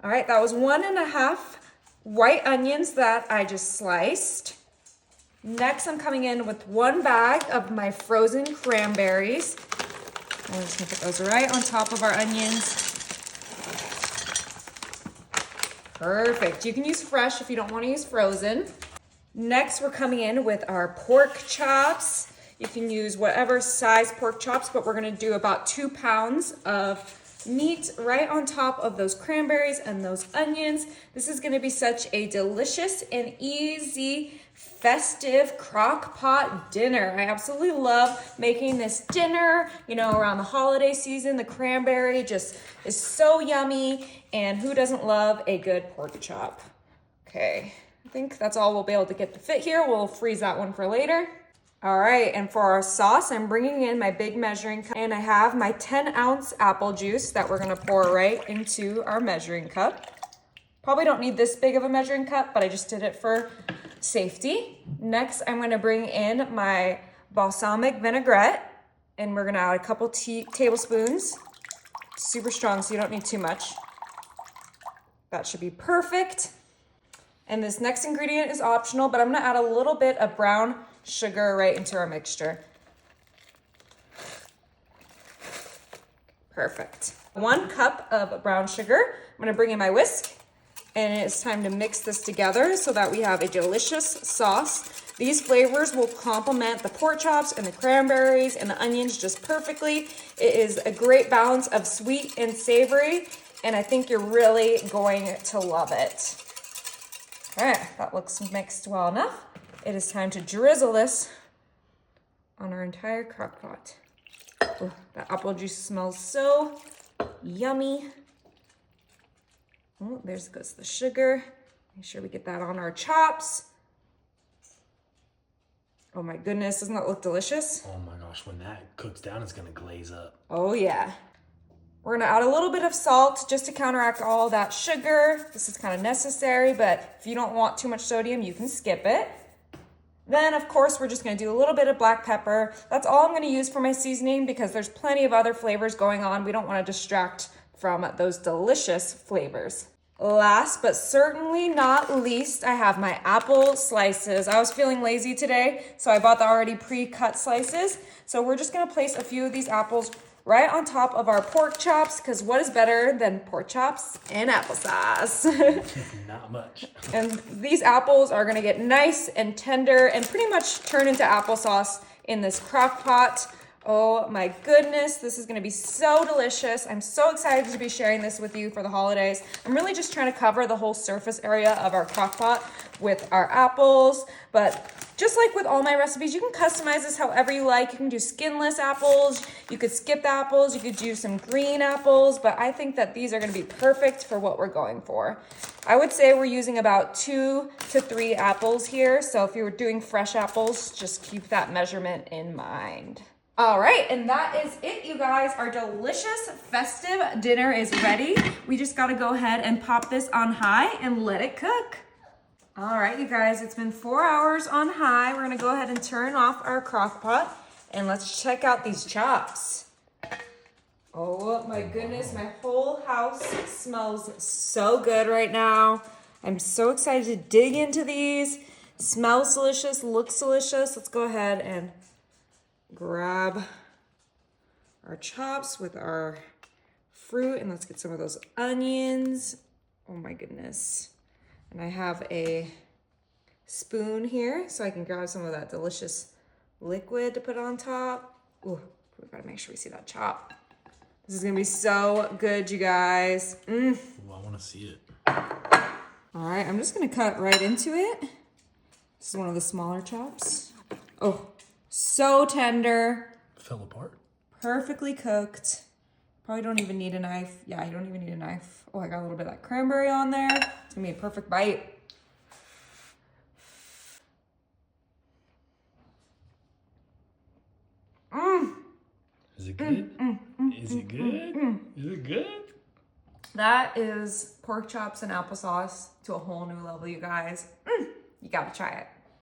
All right, that was 1.5 white onions that I just sliced. Next, I'm coming in with 1 bag of my frozen cranberries. We're just gonna put those right on top of our onions. Perfect. You can use fresh if you don't want to use frozen. Next, we're coming in with our pork chops. You can use whatever size pork chops, but we're gonna do about 2 pounds of meat right on top of those cranberries and those onions. This is gonna be such a delicious and easy festive crock pot dinner. I absolutely love making this dinner, you know, around the holiday season. The cranberry just is so yummy, and who doesn't love a good pork chop? Okay, I think that's all we'll be able to get to fit here. We'll freeze that one for later. All right, and for our sauce, I'm bringing in my big measuring cup, and I have my 10-ounce apple juice that we're gonna pour right into our measuring cup. Probably don't need this big of a measuring cup, but I just did it for safety. Next, I'm gonna bring in my balsamic vinaigrette, and we're gonna add a couple tablespoons. Super strong, so you don't need too much. That should be perfect. And this next ingredient is optional, but I'm gonna add a little bit of brown sugar right into our mixture. Perfect. 1 cup of brown sugar. I'm gonna bring in my whisk, and it's time to mix this together so that we have a delicious sauce. These flavors will complement the pork chops and the cranberries and the onions just perfectly. It is a great balance of sweet and savory, and I think you're really going to love it. All right, that looks mixed well enough. It is time to drizzle this on our entire crock pot. Oh, that apple juice smells so yummy. Oh, there goes the sugar. Make sure we get that on our chops. Oh my goodness, doesn't that look delicious? Oh my gosh, when that cooks down, it's gonna glaze up. Oh yeah. We're gonna add a little bit of salt just to counteract all that sugar. This is kind of necessary, but if you don't want too much sodium, you can skip it. Then, of course, we're just gonna do a little bit of black pepper. That's all I'm gonna use for my seasoning because there's plenty of other flavors going on. We don't wanna distract from those delicious flavors. Last but certainly not least, I have my apple slices. I was feeling lazy today, so I bought the already pre-cut slices. So we're just gonna place a few of these apples right on top of our pork chops, because what is better than pork chops and applesauce? Not much. And these apples are gonna get nice and tender and pretty much turn into applesauce in this crock pot. Oh my goodness, this is gonna be so delicious. I'm so excited to be sharing this with you for the holidays. I'm really just trying to cover the whole surface area of our crock pot with our apples, but just like with all my recipes, you can customize this however you like. You can do skinless apples, you could skip the apples, you could do some green apples, but I think that these are gonna be perfect for what we're going for. I would say we're using about 2 to 3 apples here, so if you were doing fresh apples, just keep that measurement in mind. All right, and that is it, you guys. Our delicious festive dinner is ready. We just gotta go ahead and pop this on high and let it cook. All right, you guys, it's been 4 hours on high. We're gonna go ahead and turn off our crock pot, and let's check out these chops. Oh my goodness, my whole house smells so good right now. I'm so excited to dig into these. Smells delicious, looks delicious. Let's go ahead and grab our chops with our fruit, and let's get some of those onions. Oh my goodness. And I have a spoon here so I can grab some of that delicious liquid to put on top. Ooh, we gotta make sure we see that chop. This is gonna be so good, you guys. Ooh, I wanna see it. All right, I'm just gonna cut right into it. This is one of the smaller chops. Oh, so tender. Fell apart. Perfectly cooked. Probably don't even need a knife. Yeah, you don't even need a knife. Oh, I got a little bit of that cranberry on there. It's gonna be a perfect bite. Is it good? Is it good? Is it good? That is pork chops and applesauce to a whole new level, you guys. You gotta try it.